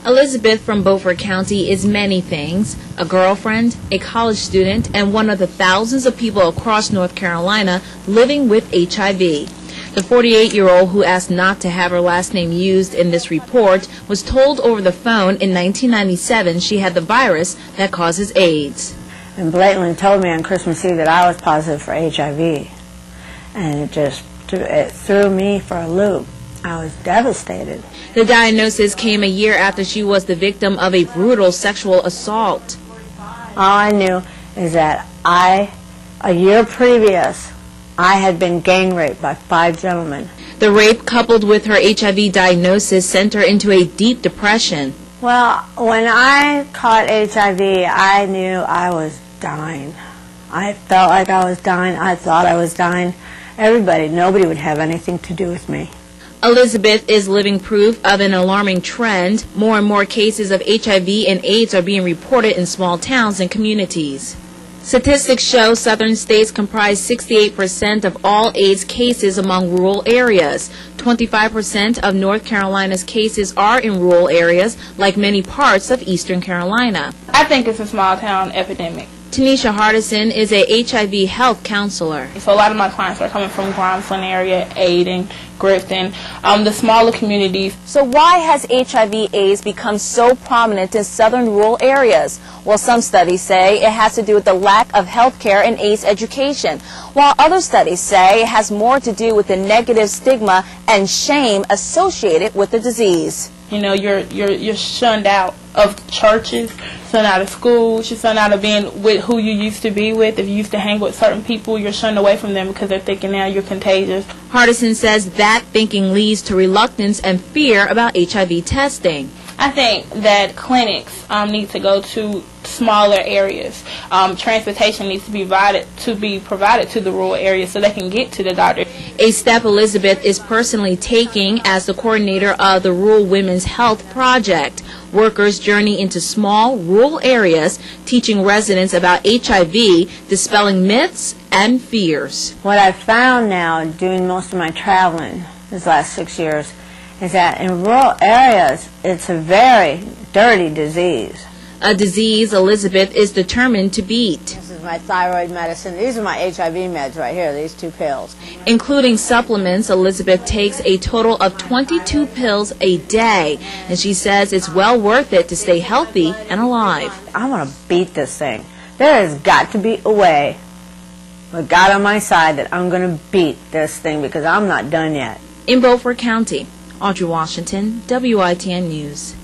Elizabeth from Beaufort County is many things: a girlfriend, a college student, and one of the thousands of people across North Carolina living with HIV. The 48-year-old, who asked not to have her last name used in this report, was told over the phone in 1997 she had the virus that causes AIDS. And blatantly told me on Christmas Eve that I was positive for HIV. And it threw me for a loop. I was devastated. The diagnosis came a year after she was the victim of a brutal sexual assault. All I knew is that a year previous, I had been gang raped by 5 gentlemen. The rape, coupled with her HIV diagnosis, sent her into a deep depression. Well, when I caught HIV, I knew I was dying. I felt like I was dying. I thought I was dying. Nobody would have anything to do with me. Elizabeth is living proof of an alarming trend. More and more cases of HIV and AIDS are being reported in small towns and communities. Statistics show southern states comprise 68% of all AIDS cases among rural areas. 25% of North Carolina's cases are in rural areas, like many parts of Eastern Carolina. I think it's a small town epidemic. Tanisha Hardison is a HIV health counselor. So a lot of my clients are coming from Grimeland area, Aden, Grifton, the smaller communities. So why has HIV/AIDS become so prominent in southern rural areas? Well, some studies say it has to do with the lack of health care and AIDS education, while other studies say it has more to do with the negative stigma and shame associated with the disease. You know, you're shunned out of churches, shunned out of schools, you're shunned out of being with who you used to be with. If you used to hang with certain people, you're shunned away from them because they're thinking now you're contagious. Hardison says that thinking leads to reluctance and fear about HIV testing. I think that clinics need to go to smaller areas. Transportation needs to be provided to the rural areas so they can get to the doctor. A step Elizabeth is personally taking as the coordinator of the Rural Women's Health Project. Workers journey into small rural areas, teaching residents about HIV, dispelling myths and fears. What I've found now, doing most of my traveling these last 6 years, is that in rural areas, it's a very dirty disease. A disease Elizabeth is determined to beat. This is my thyroid medicine. These are my HIV meds right here, these 2 pills. Including supplements, Elizabeth takes a total of 22 pills a day, and she says it's well worth it to stay healthy and alive. I want to beat this thing. There has got to be a way, with God on my side, that I'm going to beat this thing because I'm not done yet. In Beaufort County, Audrey Washington, WITN News.